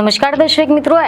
નમસ્કાર દર્શક મિત્રો,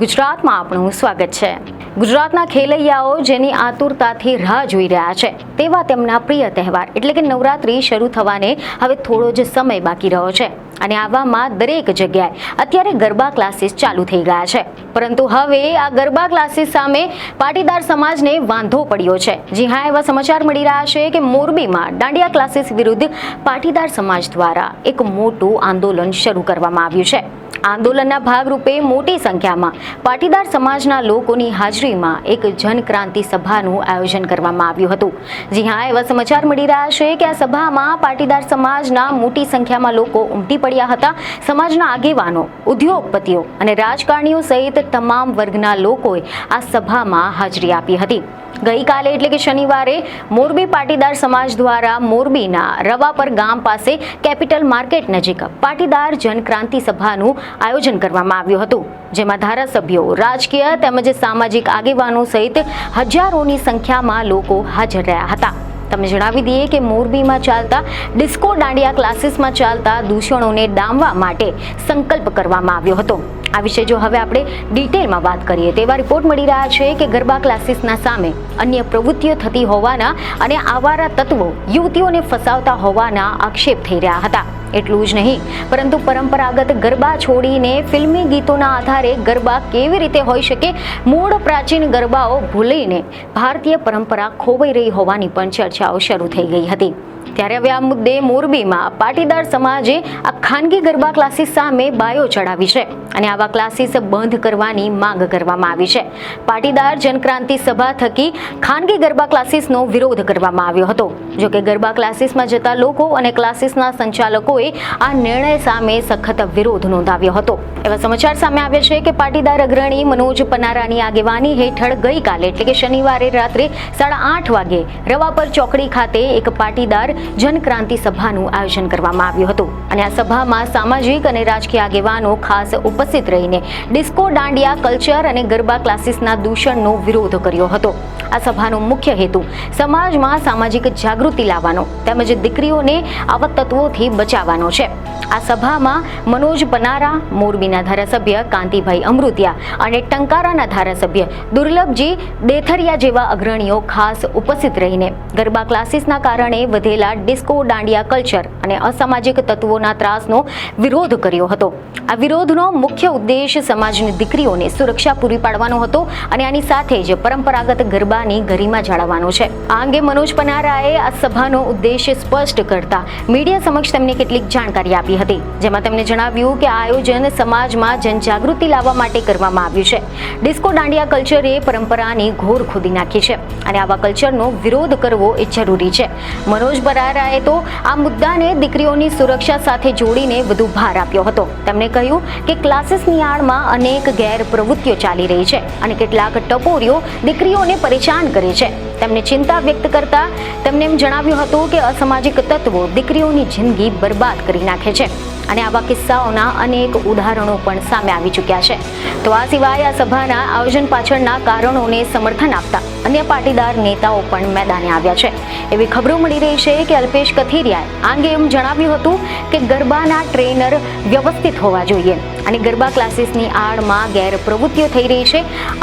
@ગુજરાતમાં આપનું સ્વાગત છે। ગુજરાતના ખેલૈયાઓ જેની આતુરતાથી રાહ જોઈ રહ્યા છે તેવા તેમના પ્રિય તહેવાર એટલે કે નવરાત્રી શરૂ થવાને હવે થોડો જ સમય બાકી રહ્યો છે અને આવામાં દરેક જગ્યાએ અત્યારે ગરબા ક્લાસીસ ચાલુ થઈ ગયા છે। પરંતુ હવે આ ગરબા ક્લાસીસ સામે પાટીદાર સમાજને વાંધો પડ્યો છે। જી હા, એવા સમાચાર મળી રહ્યા છે કે મોરબીમાં દાંડિયા ક્લાસીસ વિરુદ્ધ પાટીદાર સમાજ દ્વારા એક મોટું આંદોલન શરૂ કરવામાં આવ્યું છે। આંદોલનના ભાગરૂપે મોટી સંખ્યામાં પાટીદાર સમાજના લોકોની હાજરીમાં એક જનક્રાંતિ સભાનું આયોજન કરવામાં આવ્યું હતું। જી હા, એવા સમાચાર મળી રહ્યા છે કે આ સભામાં પાટીદાર સમાજના મોટી સંખ્યામાં લોકો ઉમટી પડ્યા હતા। સમાજના આગેવાનો, ઉદ્યોગપતિઓ અને રાજકારણીઓ સહિત તમામ વર્ગના લોકોએ આ સભામાં હાજરી આપી હતી। ગઈકાલે એટલે કે શનિવારે મોરબી પાટીદાર સમાજ દ્વારા મોરબીના રવાપર ગામ પાસે કેપિટલ માર્કેટ નજીક પાટીદાર જનક્રાંતિ સભાનું આયોજન કરવામાં આવ્યું હતું, જેમાં ધારાસભ્યો, રાજકીય તેમજ સામાજિક આગેવાનો સહિત હજારોની સંખ્યામાં લોકો હાજર રહ્યા હતા। તમને જણાવી દઈએ કે મોરબીમાં ચાલતા ડિસ્કો દાંડિયા ક્લાસીસમાં ચાલતા દૂષણોને ડામવા માટે સંકલ્પ કરવામાં આવ્યો હતો। આ વિશે જો હવે આપણે ડિટેલમાં વાત કરીએ તેવા રિપોર્ટ મળી રહ્યા છે કે ગરબા ક્લાસીસના સામે અન્ય પ્રવૃત્તિઓ થતી હોવાના અને આવારા તત્વો યુવતીઓને ફસાવતા હોવાના આક્ષેપ થઈ રહ્યા હતા। એટલું જ નહીં, પરંતુ પરંપરાગત ગરબા છોડીને ફિલ્મી ગીતોના આધારે ગરબા કેવી રીતે હોઈ શકે, મૂળ પ્રાચીન ગરબાઓ ભૂલીને ભારતીય પરંપરા ખોવાઈ રહી હોવાની પણ ચર્ચાઓ શરૂ થઈ ગઈ હતી। ત્યારે હવે આ મુદ્દે મોરબીમાં પાટીદાર સમાજે આ ખાનગી ગરબા ક્લાસીસ સામે બાયો ચડાવી છે અને આવા ક્લાસીસ બંધ કરવાની માંગ કરવામાં આવી છે। પાટીદાર જનક્રાંતિ સભા થકી ખાનગી ગરબા ક્લાસીસનો વિરોધ કરવામાં આવ્યો હતો। જો કે ગરબા ક્લાસીસમાં જતા લોકો અને ક્લાસીસના સંચાલકોએ આ નિર્ણય સામે સખત વિરોધ નોંધાવ્યો હતો। એવા સમાચાર સામે આવ્યા છે કે પાટીદાર અગ્રણી મનોજ પનારાની આગેવાની હેઠળ ગઈકાલે એટલે કે શનિવારે રાત્રે 8:30 વાગે રવાપર ચોકડી ખાતે એક પાટીદાર જનક્રાંતિ સભાનું આયોજન કરવામાં આવ્યું હતું અને આ સભામાં સામાજિક અને રાજકીય આગેવાનો ખાસ ઉપસ્થિત રહીને ડિસ્કો દાંડિયા કલ્ચર અને ગરબા ક્લાસીસના દૂષણનો વિરોધ કર્યો હતો। આ સભાનો મુખ્ય હેતુ સમાજમાં સામાજિક જાગૃતિ લાવવાનો તેમજ દીકરીઓને આવા તત્વોથી બચાવવાનો છે। આ સભામાં મનોજ પનારા, મોરબીના ધારાસભ્ય કાંતિભાઈ અમૃતિયા અને ટંકારાના ધારાસભ્ય દુર્લભજી દેથરિયા જેવા અગ્રણીઓ ખાસ ઉપસ્થિત રહીને ગરબા ક્લાસીસના કારણે વધેલા ડિસ્કો દાંડિયા કલ્ચર અને અસામાજિક તત્વોના ત્રાસનો વિરોધ કર્યો હતો। આ વિરોધનો મુખ્ય ઉદ્દેશ સમાજની દીકરીઓને સુરક્ષા પૂરી પાડવાનો હતો અને આની સાથે જ પરંપરાગત ગરબાની ગરિમા જાળવવાનો છે। આ અંગે મનોજ પનારાએ આ સભાનો ઉદ્દેશ સ્પષ્ટ કરતા મીડિયા સમક્ષ તેમને કેટલીક જાણકારી આપી હતી, જેમાં તેમણે જણાવ્યું કે આ આયોજન સમાજમાં જનજાગૃતિ લાવવા માટે કરવામાં આવ્યું છે। ડિસ્કો દાંડિયા કલ્ચરે પરંપરાની ઘોર ખોદી નાખી છે અને આવા કલ્ચરનો વિરોધ કરવો એ જરૂરી છે। મનોજ પનારાએ તો આ મુદ્દાને દીકરીઓની સુરક્ષા સાથે જોડીને વધુ ભાર આપ્યો હતો। તેમણે કહ્યું કે ક્લાસીસની આડમાં અનેક ગેરપ્રવૃત્તિઓ ચાલી રહી છે અને કેટલાક ટપોરીઓ દીકરીઓને પરેશાન કરે છે। તેમણે ચિંતા વ્યક્ત કરતા તેમણે એમ જણાવ્યું હતું કે અસામાજિક તત્વો દીકરીઓની જિંદગી બરબાદ કરી નાખે છે અને આવા કિસ્સાઓના અનેક ઉદાહરણો પણ સામે આવી ચૂક્યા છે। તો આ સિવાય આ સભાના આયોજન પાછળના કારણોને સમર્થન આપતા અન્ય પાટીદાર નેતાઓ પણ મેદાને આવ્યા છે। એવી ખબરો મળી રહી છે કે અલ્પેશ કથિરિયાએ આ અંગે એમ જણાવ્યું હતું કે ગરબાના ટ્રેનર વ્યવસ્થિત હોવા જોઈએ અને ગરબા ક્લાસીસની આડમાં ગેરપ્રવૃત્તિઓ થઈ રહી છે।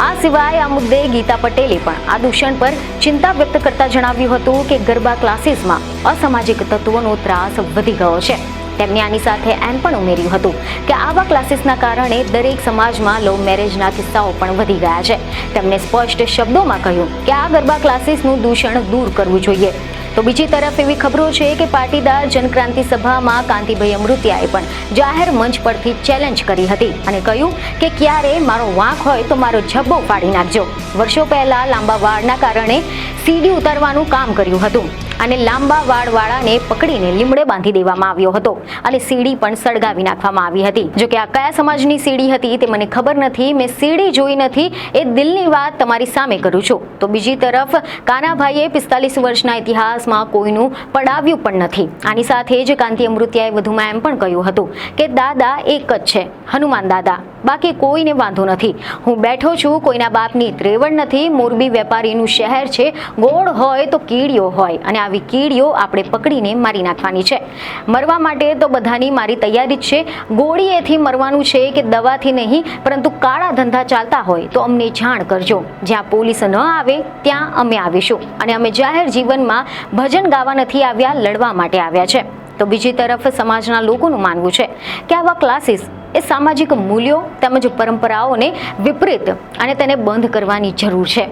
આ સિવાય આ મુદ્દે ગીતા પટેલે પણ આ દૂષણ પર ચિંતા વ્યક્ત કરતા જણાવ્યું હતું કે ગરબા ક્લાસીસમાં અસામાજિક તત્વોનો ત્રાસ વધી ગયો છે। તેમણે આની સાથે એમ પણ ઉમેર્યું હતું કે આવા ક્લાસીસના કારણે દરેક સમાજમાં લવ મેરેજના કિસ્સાઓ પણ વધી ગયા છે। તેમણે સ્પષ્ટ શબ્દોમાં કહ્યું કે આ ગરબા ક્લાસીસનું દૂષણ દૂર કરવું જોઈએ। તો બીજી તરફ એવી ખબરો છે કે પાટીદાર જનક્રાંતિ સભામાં કાંતિભાઈ અમૃતિયાએ પણ જાહેર મંચ પરથી ચેલેન્જ કરી હતી અને કહ્યું કે ક્યારે મારો વાંક હોય તો મારો ઝબ્બો ફાડી નાખજો। વર્ષો પહેલા લાંબા વાળના કારણે સીડી ઉતારવાનું કામ કર્યું હતું અને લાંબા વાળવાળાને પકડીને લીમડે બાંધી દેવામાં આવ્યો હતો અને સીડી પણ સળગાવી નાખવામાં આવી હતી। જો કે આ કયા સમાજની સીડી હતી તે મને ખબર નથી, મેં સીડી જોઈ નથી, એ દિલની વાત તમારી સામે કરું છું। તો બીજી તરફ કાનાભાઈએ 45 વર્ષના ઇતિહાસમાં કોઈનું પડાવ્યું પણ નથી। આની સાથે જ કાંતિ અમૃતિયાએ વધુમાં એમ પણ કહ્યું હતું કે દાદા એક જ છે, હનુમાન દાદા, બાકી કોઈને વાંધો નથી। હું બેઠો છું, કોઈના બાપની ત્રેવડ નથી। મોરબી વેપારીનું શહેર છે, ગોળ હોય તો કીડીઓ હોય અને આવી કીડીઓ આપણે પકડીને મારી નાખવાની છે. મરવા માટે તો બધાની મારી તૈયારી જ છે. ગોળીએથી મરવાનું છે કે દવાથી નહીં, પરંતુ કાળા ધંધા ચાલતા હોય તો અમને જાણ કરજો. જ્યાં પોલીસ ન આવે ત્યાં અમે આવીશું. અને અમે જાહેર જીવનમાં ભજન ગાવા નથી આવ્યા, લડવા માટે આવ્યા છે. તો બીજી તરફ સમાજના લોકોનું માનવું છે કે આવા ક્લાસીસ એ સામાજિક મૂલ્યો તેમજ પરંપરાઓને વિપરીત અને તેને બંધ કરવાની જરૂર છે.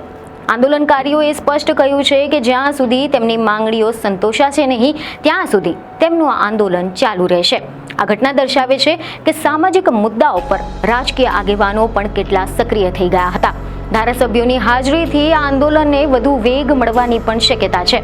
આંદોલનકારીઓએ સ્પષ્ટ કહ્યું છે કે જ્યાં સુધી તેમની માંગણીઓ સંતોષાશે નહીં ત્યાં સુધી તેમનું આ આંદોલન ચાલુ રહેશે. આ ઘટના દર્શાવે છે કે સામાજિક મુદ્દાઓ પર રાજકીય આગેવાનો પણ કેટલા સક્રિય થઈ ગયા હતા. ધારાસભ્યોની હાજરીથી આ આંદોલનને વધુ વેગ મળવાની પણ શક્યતા છે.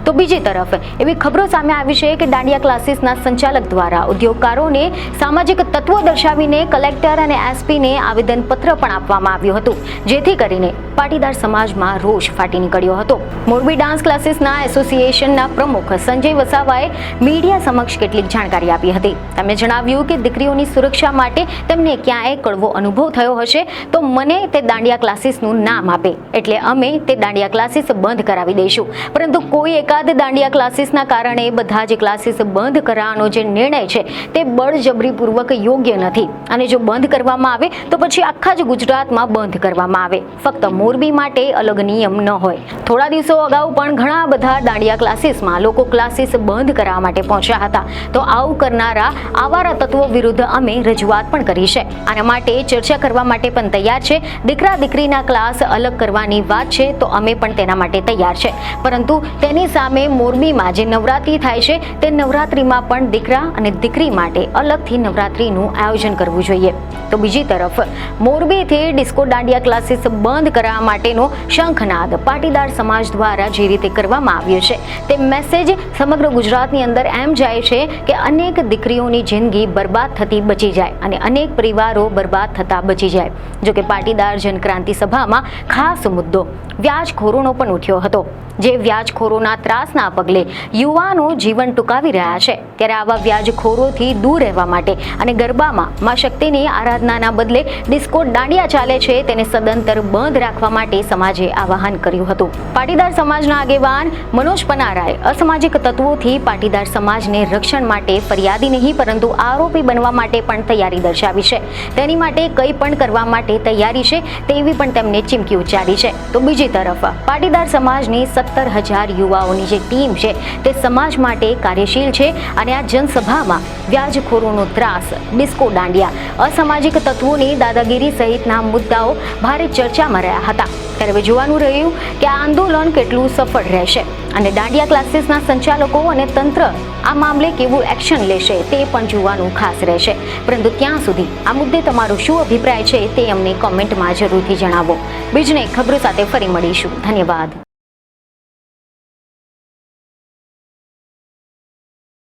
તો બીજી તરફ એવી ખબરો સામે આવી છે કે દાંડિયા ક્લાસીસના સંચાલક દ્વારા ઉદ્યોગકારોને સામાજિક તત્વો દર્શાવીને કલેક્ટર અને એસપીને આવેદનપત્ર પણ આપવામાં આવ્યું હતું, જેથી કરીને પાટીદાર સમાજમાં રોષ ફાટી નીકળ્યો હતો. મોરબી ડાન્સ ક્લાસીસના એસોસિએશનના પ્રમુખ સંજય વસાવાએ મીડિયા સમક્ષ કેટલીક જાણકારી આપી હતી. તેમણે જણાવ્યું કે દીકરીઓની સુરક્ષા માટે તેમને ક્યાંય કડવો અનુભવ થયો હશે તો મને તે દાંડિયા ક્લાસીસ નું નામ આપે એટલે અમે તે દાંડિયા ક્લાસીસ બંધ કરાવી દઈશું. પરંતુ કોઈ એકાદ દાંડિયા ક્લાસીસના કારણે બધા જ ક્લાસીસ બંધ કરાવવાનો જે નિર્ણય છે તે બળજબરીપૂર્વક યોગ્ય નથી. અને જો બંધ કરવામાં આવે તો પછી આખા જ ગુજરાતમાં બંધ કરવામાં આવે, ફક્ત મોરબી માટે અલગ નિયમ ન હોય. થોડા દિવસો અગાઉ પણ ઘણા બધા દાંડિયા ક્લાસીસમાં લોકો ક્લાસીસ બંધ કરાવવા માટે પહોંચ્યા હતા. તો આવું કરનારા આવારા તત્વો વિરુદ્ધ અમે રજૂઆત પણ કરી છે. આના માટે ચર્ચા કરવા માટે પણ તૈયાર છે. દીકરા દીકરીના ક્લાસ અલગ કરવાની વાત છે તો અમે પણ તેના માટે તૈયાર છે. પરંતુ તેની સામે મોરબીમાં જે નવરાત્રી થાય છે તે નવરાત્રીમાં પણ દીકરા અને દીકરી માટે અલગથી નવરાત્રીનું આયોજન કરવું જોઈએ. તો બીજી તરફ મોરબીથી ડિસ્કો દાંડિયા ક્લાસીસ બંધ કરવા માટેનો શંખનાદ પાટીદાર સમાજ દ્વારા જે રીતે કરવામાં આવ્યો છે તે મેસેજ સમગ્ર ગુજરાતની અંદર એમ જાય છે કે અનેક દીકરીઓની જિંદગી બરબાદ થતી બચી જાય અને અનેક પરિવારો બરબાદ થતા બચી જાય. જો કે પાટીદાર જનક્રાંતિ સભામાં ખાસ મુદ્દો વ્યાજખોરોનો પણ ઉઠ્યો હતો. જે વ્યાજખોરોના ત્રાસના પગલે યુવાનો જીવન ટૂંકાવી રહ્યા છે, ત્યારે આવા વ્યાજખોરોથી દૂર રહેવા માટે અને ગરબામાં માં શક્તિની આરાધનાના બદલે ડિસ્કો દાંડિયા ચાલે છે તેને સદંતર બંધ રાખવા માટે સમાજે આહવાન કર્યું હતું. પાટીદાર સમાજના આગેવાન મનોજ પનારાએ અસામાજિક તત્વોથી પાટીદાર સમાજને રક્ષણ માટે ફરિયાદી નહીં પરંતુ આરોપી બનવા માટે પણ તૈયારી દર્શાવી છે. તેની માટે કંઈ પણ કરવા માટે તૈયારી છે તેવી પણ તેમને ચીમકી ઉચ્ચારી છે. તો બીજી તરફ પાટીદાર સમાજની 17,000 યુવાઓની જે ટીમ છે તે સમાજ માટે કાર્યશીલ છે અને આ જનસભામાં વ્યાજખોરોનો ત્રાસ, ડિસ્કો દાંડિયા, અસામાજિક તત્વોની દાદાગીરી સહિતના મુદ્દાઓ ભારે ચર્ચામાં રહ્યા હતા. ત્યારે હવે જોવાનું રહ્યું કે આ આંદોલન કેટલું સફળ રહેશે અને દાંડિયા ક્લાસીસના સંચાલકો અને તંત્ર આ મામલે કેવું એક્શન લેશે તે પણ જોવાનું ખાસ રહેશે. પરંતુ ત્યાં સુધી આ મુદ્દે તમારો શું અભિપ્રાય છે તે અમને કોમેન્ટમાં જરૂરથી જણાવો. બીજને ખબરો સાથે ફરી મળીશું. ધન્યવાદ.